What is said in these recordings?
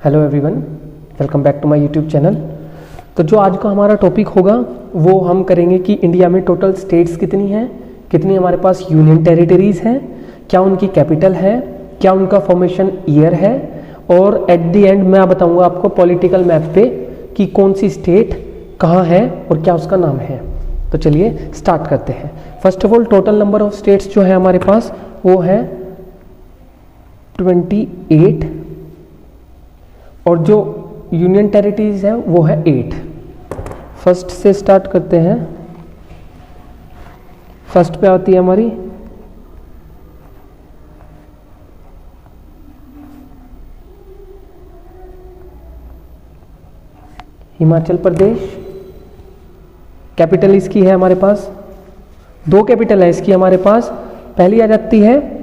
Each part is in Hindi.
Hello everyone, welcome back to my YouTube channel. तो जो आज का हमारा टॉपिक होगा वो हम करेंगे कि इंडिया में टोटल स्टेट्स कितनी हैं, कितनी हमारे पास यूनियन टेरिटरीज हैं, क्या उनकी कैपिटल है, क्या उनका फॉर्मेशन ईयर है, और एट द एंड मैं बताऊंगा आपको पॉलिटिकल मैप पे कि कौन सी स्टेट कहाँ है और क्या उसका नाम है। तो चलिए स्टार्ट करते हैं। First of all total number of states जो है हमारे पास वो है 28 और जो यूनियन टेरिटरीज है वो है 8। फर्स्ट से स्टार्ट करते हैं। फर्स्ट पे आती है हमारी हिमाचल प्रदेश। कैपिटल इसकी है हमारे पास, दो कैपिटल है इसकी हमारे पास। पहली आ जाती है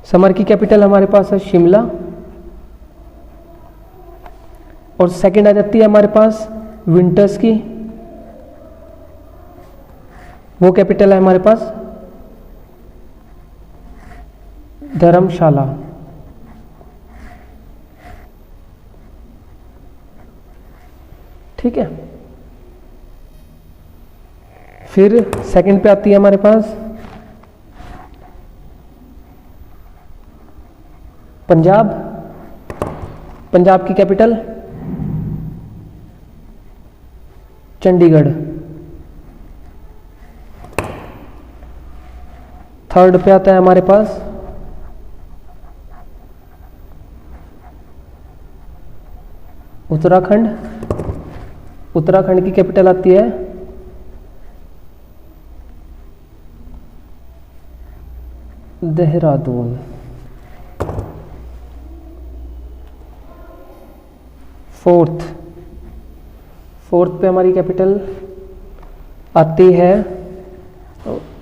समर की कैपिटल हमारे पास है शिमला, और सेकंड आ जाती है हमारे पास विंटर्स की, वो कैपिटल है हमारे पास धर्मशाला। ठीक है, फिर सेकंड पे आती है हमारे पास पंजाब की कैपिटल चंडीगढ़। थर्ड पे आता है हमारे पास उत्तराखंड की कैपिटल आती है देहरादून। फोर्थ पे हमारी कैपिटल आती है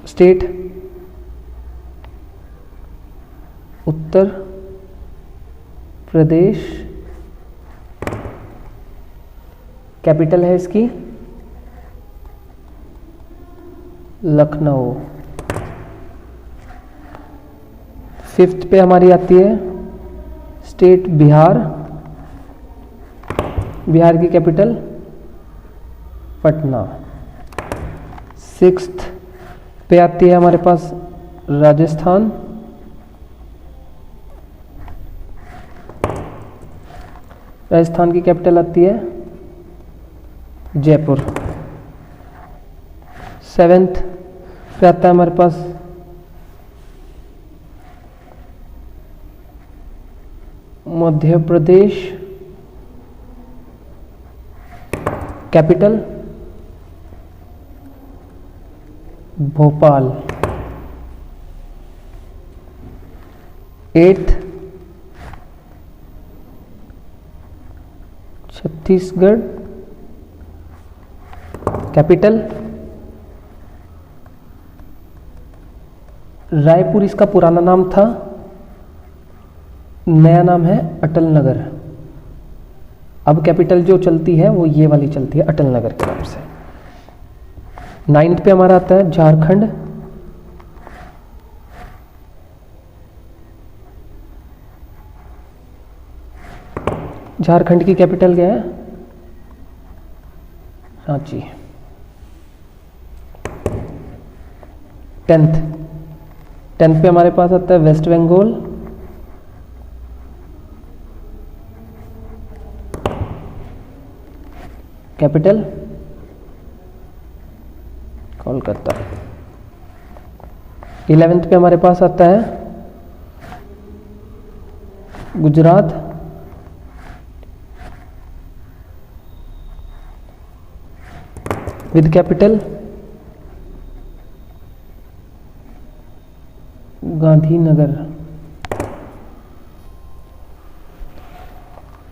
स्टेट उत्तर प्रदेश। कैपिटल है इसकी लखनऊ। फिफ्थ पे हमारी आती है स्टेट बिहार की कैपिटल पटना। सिक्स्थ पे आती है हमारे पास राजस्थान। राजस्थान की कैपिटल आती है जयपुर। सेवेंथ पे आता है हमारे पास Madhya Pradesh. Capital Bhopal. Eighth Chhattisgarh. Capital Raipur इसका पुराना नाम था, नया नाम है अटल नगर। अब कैपिटल जो चलती है वो ये वाली चलती है अटल नगर के नाम से। नाइन्थ पे हमारा आता है झारखंड। झारखंड की कैपिटल क्या है? रांची। टेंथ पे हमारे पास आता है waste Bengal. Capital Kolkata. 11th पे हमारे पास आता है Gujarat. With capital Gandhinagar.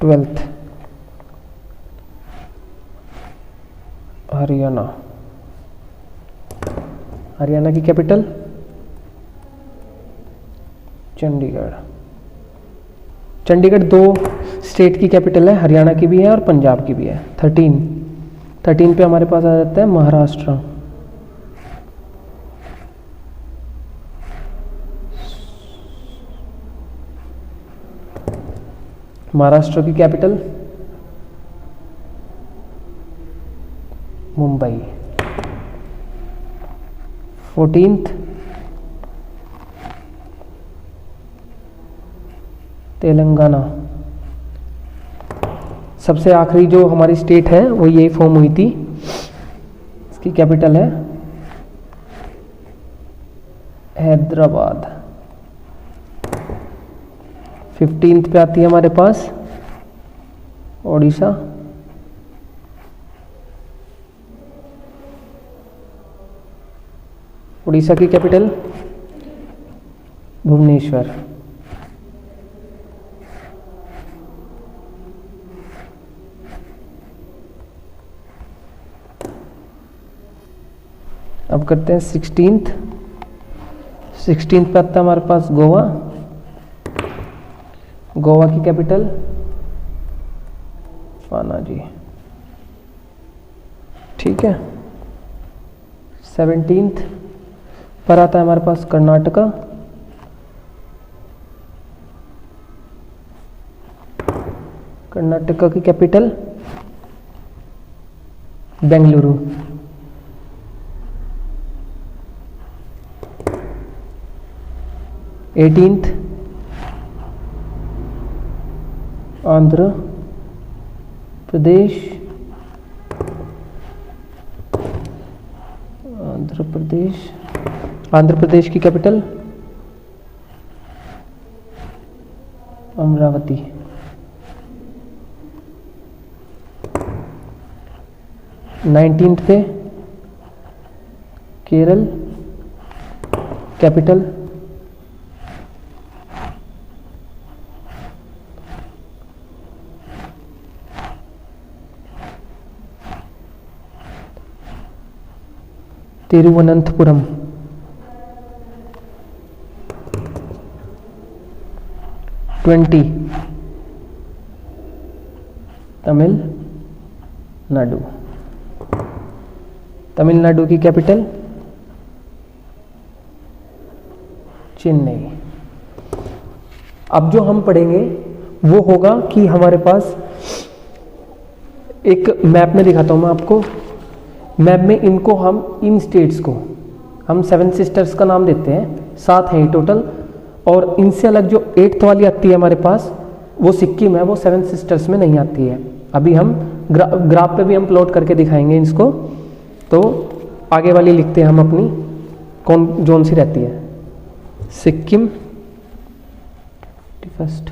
12th Haryana की कैपिटल चंडीगढ़ दो स्टेट की कैपिटल है, हरियाणा की भी है और पंजाब की भी है। 13 पे हमारे पास आ जाता है महाराष्ट्र। महाराष्ट्र की कैपिटल मुंबई। 14th तेलंगाना। सबसे आखिरी जो हमारी स्टेट है वो ये फॉर्म हुई थी, इसकी कैपिटल है हैदराबाद। 15th पे आती है हमारे पास ओडिशा। उड़ीसा की कैपिटल भुवनेश्वर। अब करते हैं 16th। 16th पे आता है हमारे पास गोवा। गोवा की कैपिटल पनाजी। ठीक है। 17th पर आता है हमारे पास कर्नाटका। कर्नाटका की कैपिटल बेंगलुरु। 18th आंध्र प्रदेश। आंध्र प्रदेश की कैपिटल अमरावती। 19th पे केरल, कैपिटल तिरुवनंतपुरम। 20 तमिलनाडु। तमिलनाडु की कैपिटल चेन्नई। अब जो हम पढ़ेंगे वो होगा कि हमारे पास एक मैप में दिखाता हूं मैं आपको। मैप में इनको हम इन स्टेट्स को हम 7 सिस्टर्स का नाम देते हैं, 7 हैं टोटल। और इनसे अलग जो 8th वाली आती है हमारे पास वो सिक्किम है, वो 7 सिस्टर्स में नहीं आती है। अभी हम ग्राफ पे भी हम प्लॉट करके दिखाएंगे इसको। तो आगे वाली लिखते हैं हम अपनी कौन जोन सी रहती है। सिक्किम फर्स्ट।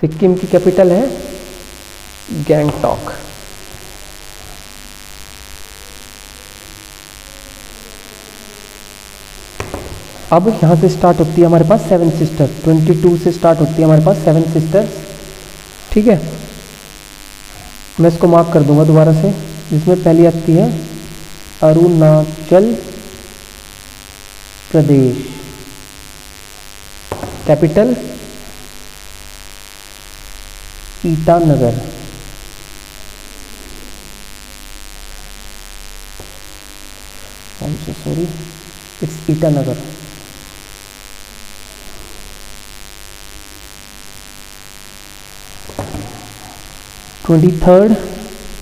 सिक्किम की कैपिटल है गैंगटॉक। अब यहां से स्टार्ट होती है हमारे पास 7 सिस्टर। 22 से स्टार्ट होती है हमारे पास 7 सिस्टर। ठीक है, मैं इसको मार्क कर दूंगा दोबारा से। जिसमें पहली आती है Arunachal Pradesh, capital Itanagar. Sorry, it's Itanagar. Third,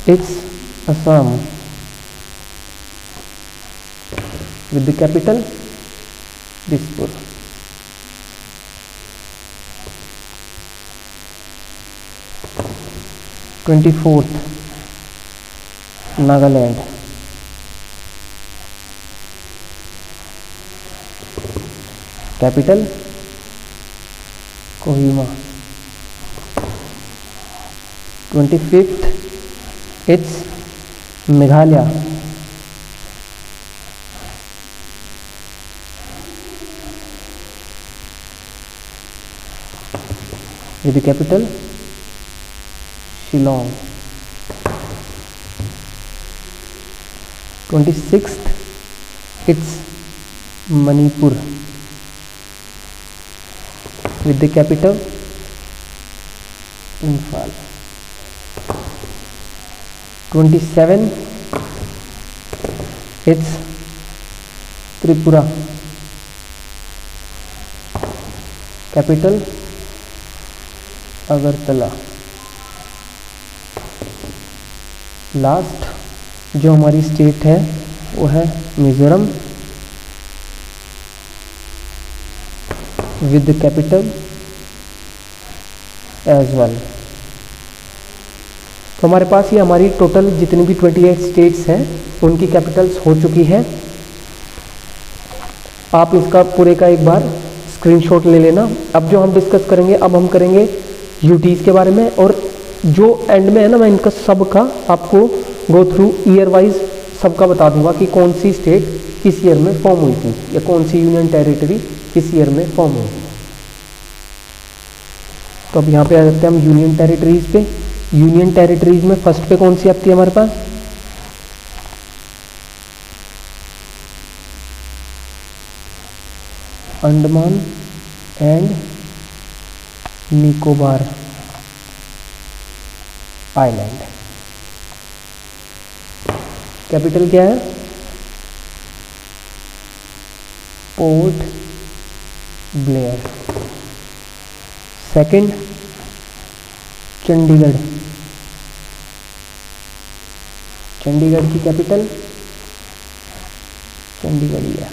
it's Assam with the capital Dispur. 24th, Nagaland. Capital Kohima. 25th, it's Meghalaya. With the capital Shillong. 26th, it's Manipur. With the capital Imphal. 27, it's Tripura. Capital Agartala. Last जो हमारी स्टेट है वो है Mizoram with capital as well. तो हमारे पास ये हमारी टोटल जितनी भी 28 स्टेट्स हैं उनकी कैपिटल्स हो चुकी है। आप इसका पूरे का एक बार स्क्रीनशॉट ले लेना। अब जो हम डिस्कस करेंगे, अब हम करेंगे यूटीज के बारे में, और जो एंड में है ना, मैं इनका सब का आपको गो थ्रू ईयर वाइज सबका बता दूंगा कि कौन सी स्टेट किस ईयर में फॉर्म हुई थी या कौन सी यूनियन टेरिटरी किस ईयर में फॉर्म हुई थी। तो अब यहाँ पे आ जाते हैं हम यूनियन टेरिटरीज पे। यूनियन टेरिटरीज में फर्स्ट पे कौन सी आती है हमारे पास? Andaman and Nicobar island. Capital क्या है? पोर्ट ब्लेयर। सेकंड चंडीगढ़। चंडीगढ़ की कैपिटल चंडीगढ़ ही है।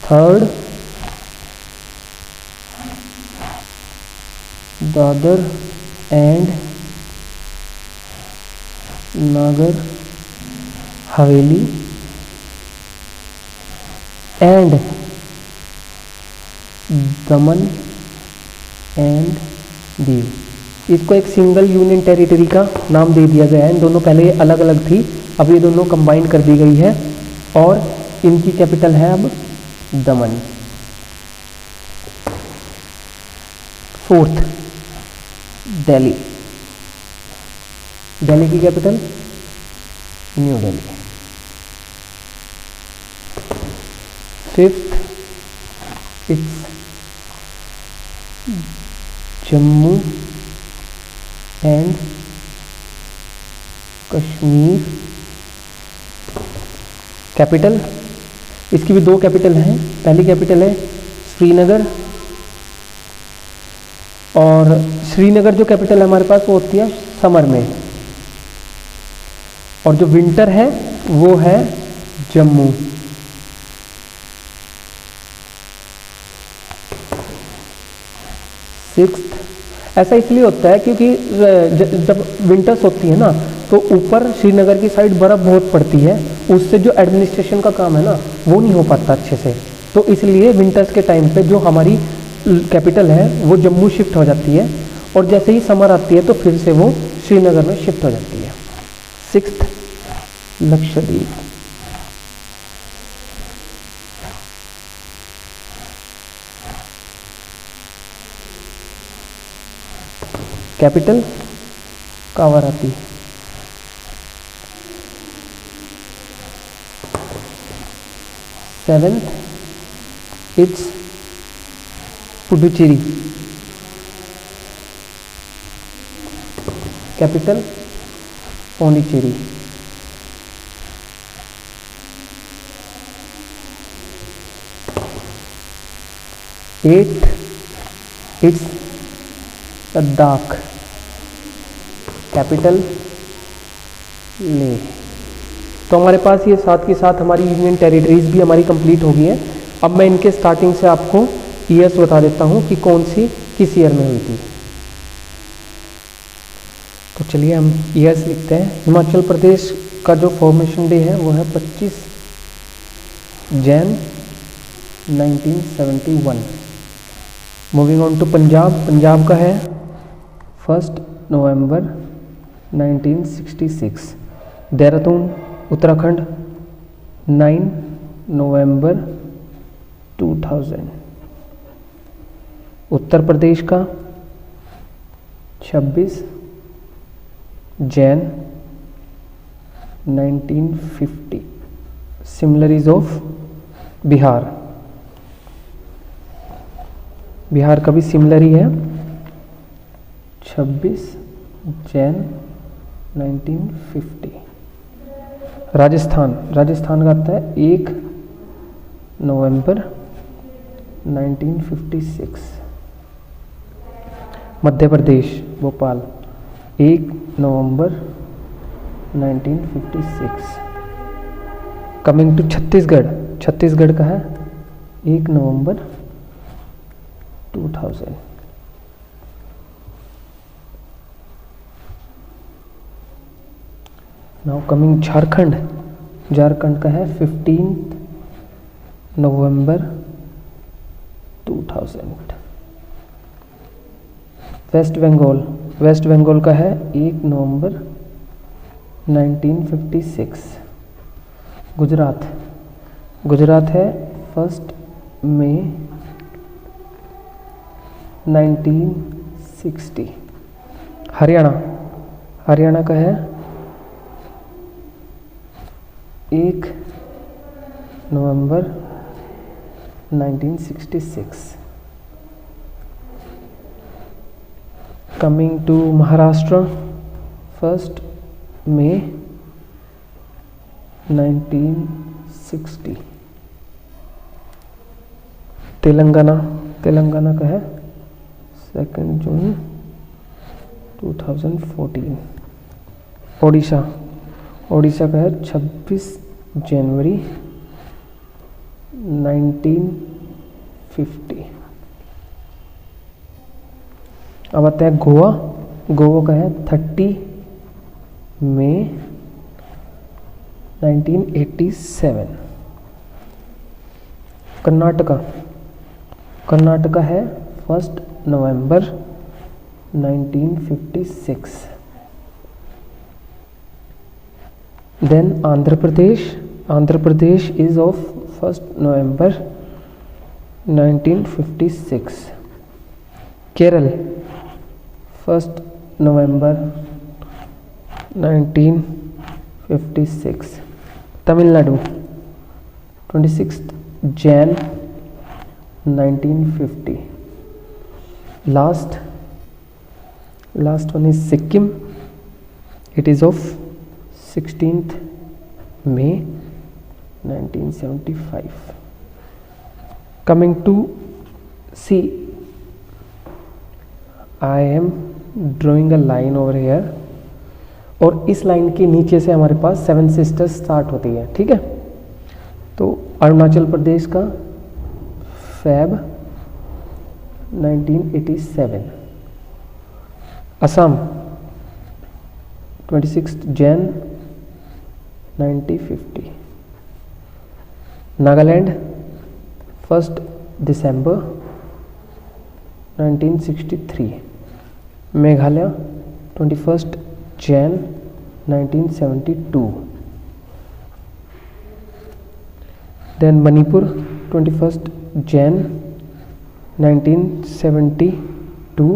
Third Dadar and Nagar Haveli and Daman and Diu. इसको एक सिंगल यूनियन टेरिटरी का नाम दे दिया गया है। इन दोनों पहले अलग अलग थी, अब ये दोनों कंबाइन कर दी गई है और इनकी कैपिटल है अब दमन। फोर्थ दिल्ली। दिल्ली की capital new Delhi. Fifth it's Jammu and Kashmir. Capital इसकी भी दो कैपिटल हैं। पहली कैपिटल है श्रीनगर, और श्रीनगर जो कैपिटल है हमारे पास वो होती है समर में, और जो विंटर है वो है जम्मू। सिक्स्थ, ऐसा इसलिए होता है क्योंकि जब विंटर्स होती है ना तो ऊपर श्रीनगर की साइड बर्फ बहुत पड़ती है, उससे जो एडमिनिस्ट्रेशन का काम है ना वो नहीं हो पाता अच्छे से। तो इसलिए विंटर्स के टाइम पे जो हमारी कैपिटल है वो जम्मू शिफ्ट हो जाती है, और जैसे ही समर आती है तो फिर से वो श्रीनगर में शिफ्ट हो जाती है। Sixth Lakshadweep. Capital Kavaratti. Seventh it's Puducherry. Capital Pondicherry. Eight it's Ladakh. Capital Leh. तो हमारे पास ये साथ के साथ हमारी यूनियन टेरिटरीज भी हमारी कंप्लीट हो गई है। अब मैं इनके स्टार्टिंग से आपको ईयर्स बता देता हूँ कि कौन सी किस ईयर में हुई थी। तो चलिए हम ईयर्स लिखते हैं। हिमाचल प्रदेश का जो फॉर्मेशन डे है वो है 25 Jan 1971। Moving on to Punjab. Punjab का है 1 नवंबर 1966। देहरादून उत्तराखंड 9 नवंबर 2000। उत्तर प्रदेश का 26 जैन 1950। सिमिलरीज ऑफ बिहार। बिहार का भी सिमिलर ही है 26 जैन 1950। राजस्थान का आता है 1 नवंबर 1956। मध्य प्रदेश भोपाल 1 नवंबर 1956। कमिंग टू छत्तीसगढ़, छत्तीसगढ़ का है 1 नवंबर 2000। नाउ कमिंग झारखंड, झारखंड का है 15 नवंबर 2000। वेस्ट बंगाल, वेस्ट बंगाल का है 1 नवंबर 1956। गुजरात, गुजरात है 1 मई 1960। हरियाणा, हरियाणा का है 1 नवंबर 1966। कमिंग टू महाराष्ट्र 1 मई 1960। तेलंगाना, तेलंगाना का है 2 जून 2014। ओडिशा, ओडिशा का है 26 जनवरी 1950। अब आते हैं गोवा, गोवा का है 30 मई 1987। कर्नाटका, कर्नाटका है 1 नवंबर 1956। Then Andhra Pradesh, Andhra Pradesh is of 1 November 1956। Kerala 1 November 1956। Tamil Nadu 26 Jan 1950। Last one is Sikkim, it is of 16 May 1975. Coming to see, I am drawing a line over here, और इस लाइन के नीचे से हमारे पास 7 सिस्टर्स स्टार्ट होती है, ठीक है। तो अरुणाचल प्रदेश का Feb 1987, असम 26 Jan 1950, नागालैंड 1 दिसंबर 1963, Meghalaya 21 Jan 1972, then Manipur 21 Jan 1972।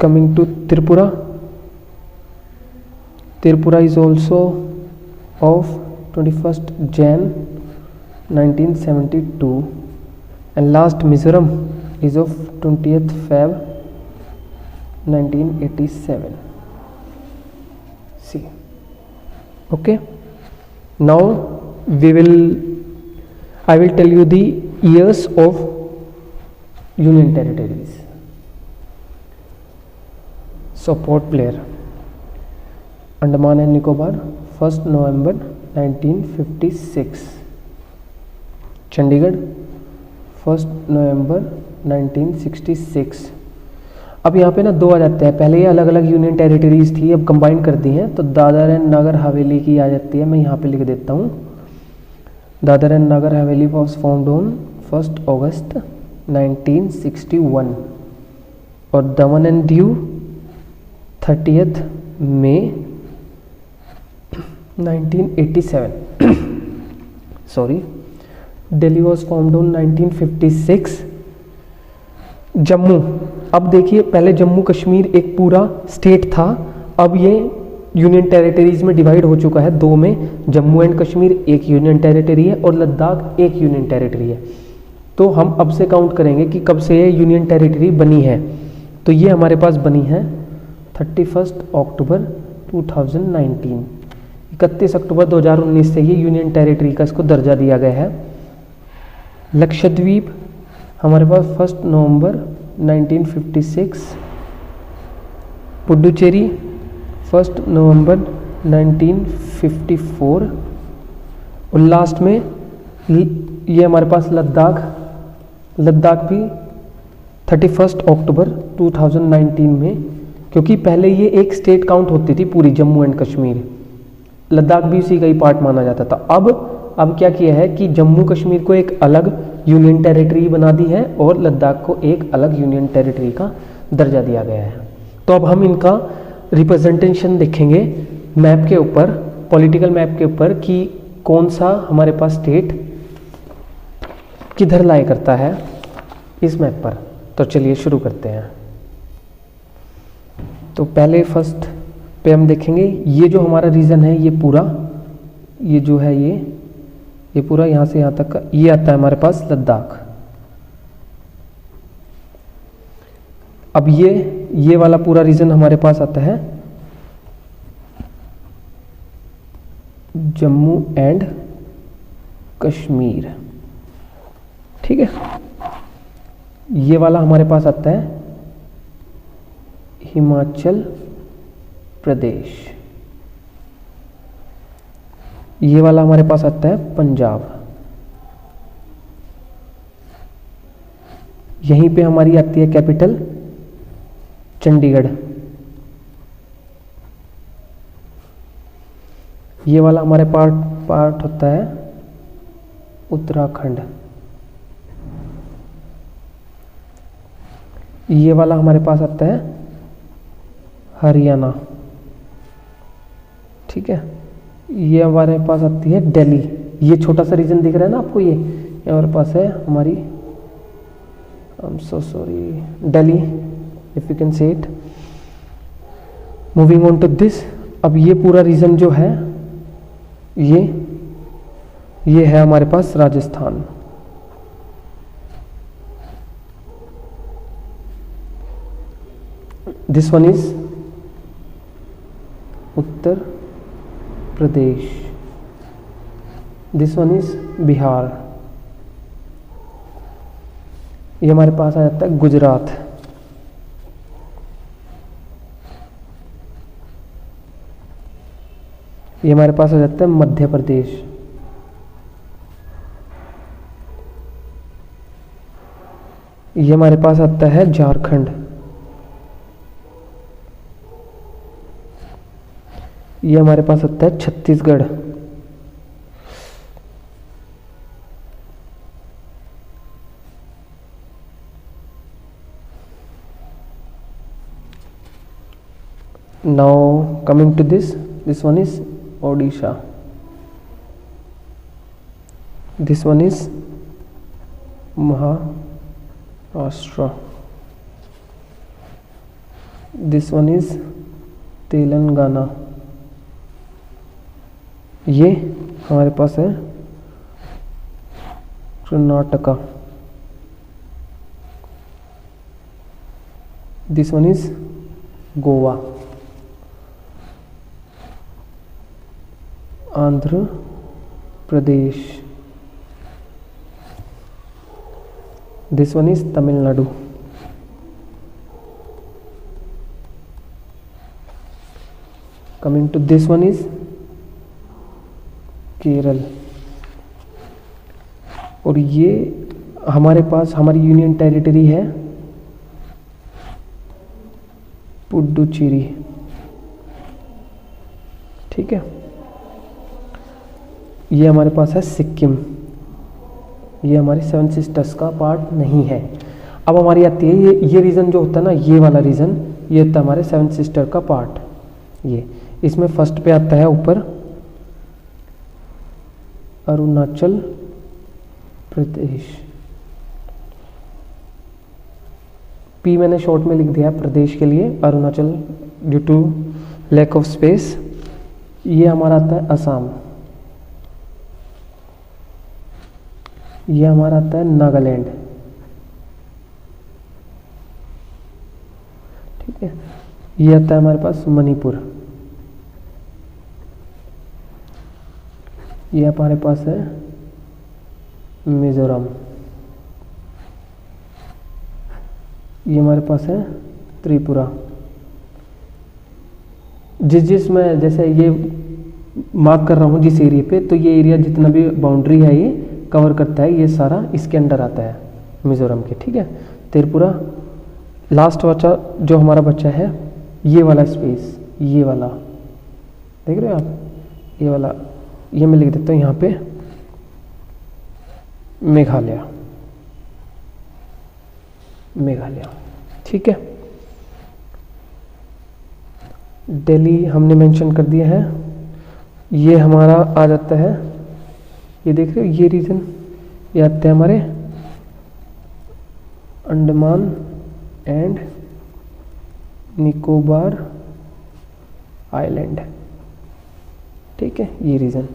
Coming to Tripura, Tripura is also of 21 Jan 1972, and last Mizoram is of 20th Feb 1987. See, okay, now I will tell you the years of Union Territories. So Port Blair, Andaman and Nicobar 1 नवंबर 1956। चंडीगढ़ 1 नवंबर 1966। अब यहाँ पे ना 2 आ जाते हैं, पहले ये अलग अलग यूनियन टेरिटरीज थी, अब कंबाइन कर दी हैं, तो दादर एंड नगर हवेली की आ जाती है। मैं यहाँ पे लिख देता हूँ, Dadar and Nagar Haveli was formed on 1 अगस्त 1961, और दमन एंड दीव 30 मई 1987। Sorry, Delhi was formed on 1956। Jammu, अब देखिए पहले जम्मू कश्मीर एक पूरा स्टेट था, अब ये यूनियन टेरिटरीज में डिवाइड हो चुका है 2 में। जम्मू एंड कश्मीर एक यूनियन टेरिटरी है और लद्दाख एक यूनियन टेरिटरी है। तो हम अब से काउंट करेंगे कि कब से ये यूनियन टेरिटरी बनी है। तो ये हमारे पास बनी है 31 अक्टूबर 2019। 31 अक्टूबर 2019 से ही यूनियन टेरिटरी का इसको दर्जा दिया गया है। लक्षद्वीप हमारे पास 1 नवंबर 1956, पुडुचेरी 1 नवंबर 1954 और लास्ट में ये हमारे पास लद्दाख भी 31 अक्टूबर 2019 में, क्योंकि पहले ये एक स्टेट काउंट होती थी पूरी जम्मू एंड कश्मीर, लद्दाख भी उसी का ही पार्ट माना जाता था। अब क्या किया है कि जम्मू कश्मीर को एक अलग यूनियन टेरिटरी बना दी है और लद्दाख को एक अलग यूनियन टेरिटरी का दर्जा दिया गया है। तो अब हम इनका रिप्रेजेंटेशन देखेंगे मैप के ऊपर, पॉलिटिकल मैप के ऊपर, कि कौन सा हमारे पास स्टेट किधर लाई करता है इस मैप पर। तो चलिए शुरू करते हैं। तो पहले फर्स्ट पे हम देखेंगे ये जो हमारा रीजन है, ये पूरा, ये जो है ये पूरा यहाँ से यहाँ तक का ये आता है हमारे पास लद्दाख। अब ये वाला पूरा रीजन हमारे पास आता है जम्मू एंड कश्मीर, ठीक है। ये वाला हमारे पास आता है हिमाचल प्रदेश, ये वाला हमारे पास आता है पंजाब, यहीं पे हमारी आती है कैपिटल चंडीगढ़, ये वाला हमारे पार्ट होता है उत्तराखंड, ये वाला हमारे पास आता है हरियाणा, ठीक है। ये हमारे पास आती है दिल्ली, ये छोटा सा रीजन दिख रहा है ना आपको, ये हमारे पास है हमारी, I am so sorry, Delhi, if you can say it. Moving on to this, अब ये पूरा रीजन जो है ये है हमारे पास Rajasthan, this one is Uttar Pradesh, this one is Bihar, ये हमारे पास आ जाता है गुजरात, ये हमारे पास आ जाता है मध्य प्रदेश, ये हमारे पास आता है झारखंड, ये हमारे पास आता है Chhattisgarh, now coming to this one is Odisha, this one is Maharashtra, this one is Telangana, ये हमारे पास है Karnataka, this one is Goa, Andhra Pradesh, this one is Tamil Nadu, coming to this one is Kerala, और ये हमारे पास हमारी यूनियन टेरिटरी है पुडुचेरी, ठीक है। ये हमारे पास है सिक्किम, ये हमारी 7 सिस्टर्स का पार्ट नहीं है। अब हमारी आती है ये रीजन जो होता है ना, ये वाला रीजन, ये होता है हमारे 7 सिस्टर का पार्ट। ये इसमें फर्स्ट पे आता है ऊपर अरुणाचल प्रदेश, पी मैंने शॉर्ट में लिख दिया प्रदेश के लिए, Arunachal due to lack of space. ये हमारा आता है असम, ये हमारा आता है नागालैंड, ठीक है। ये आता है हमारे पास मणिपुर, ये हमारे पास है मिजोरम, ये हमारे पास है त्रिपुरा। जिस मैं जैसे ये मार्क कर रहा हूँ जिस एरिया पे, तो ये एरिया जितना भी बाउंड्री है ये कवर करता है, ये सारा इसके अंडर आता है मिजोरम के, ठीक है। त्रिपुरा लास्ट बच्चा जो हमारा बच्चा है, ये वाला स्पेस, ये वाला देख रहे हो आप, ये वाला, ये मैं लिख देता हूँ यहाँ पे मेघालय, मेघालय, ठीक है। दिल्ली हमने मेंशन कर दिया है, ये हमारा आ जाता है, ये देख रहे हो ये रीजन, ये आते हैं हमारे अंडमान एंड निकोबार आइलैंड, ठीक है, ये रीजन।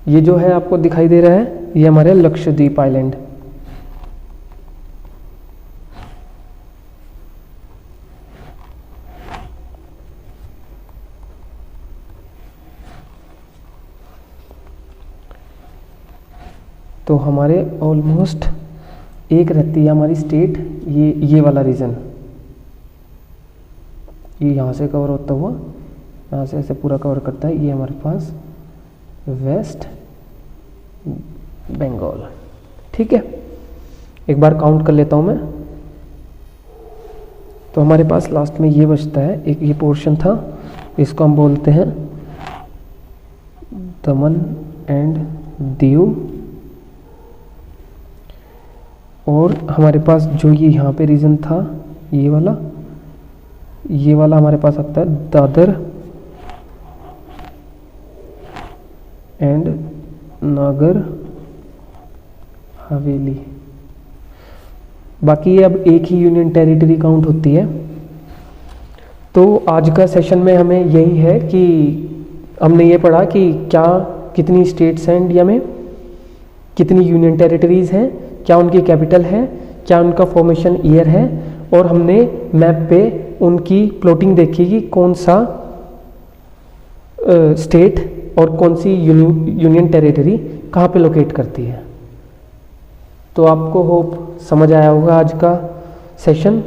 ये जो है आपको दिखाई दे रहा है, ये हमारे लक्षद्वीप आइलैंड। तो हमारे ऑलमोस्ट एक रहती है हमारी स्टेट, ये वाला रीजन, ये यहाँ से कवर होता हुआ यहाँ से ऐसे पूरा कवर करता है, ये हमारे पास वेस्ट बंगाल, ठीक है। एक बार काउंट कर लेता हूँ मैं, तो हमारे पास लास्ट में ये बचता है, एक ये पोर्शन था, इसको हम बोलते हैं दमन एंड दीव, और हमारे पास जो ये यहाँ पे रीजन था, ये वाला हमारे पास आता है दादर एंड नागर हवेली। बाकी ये अब एक ही यूनियन टेरिटरी काउंट होती है। तो आज का सेशन में हमें यही है कि हमने ये पढ़ा कि कितनी स्टेट्स हैं इंडिया में, कितनी यूनियन टेरिटरीज हैं, क्या उनकी कैपिटल है, क्या उनका फॉर्मेशन ईयर है, और हमने मैप पे उनकी प्लॉटिंग देखी कि कौन सा स्टेट और कौन सी यूनियन टेरिटरी कहाँ पे लोकेट करती है। तो आपको होप समझ आया होगा आज का सेशन।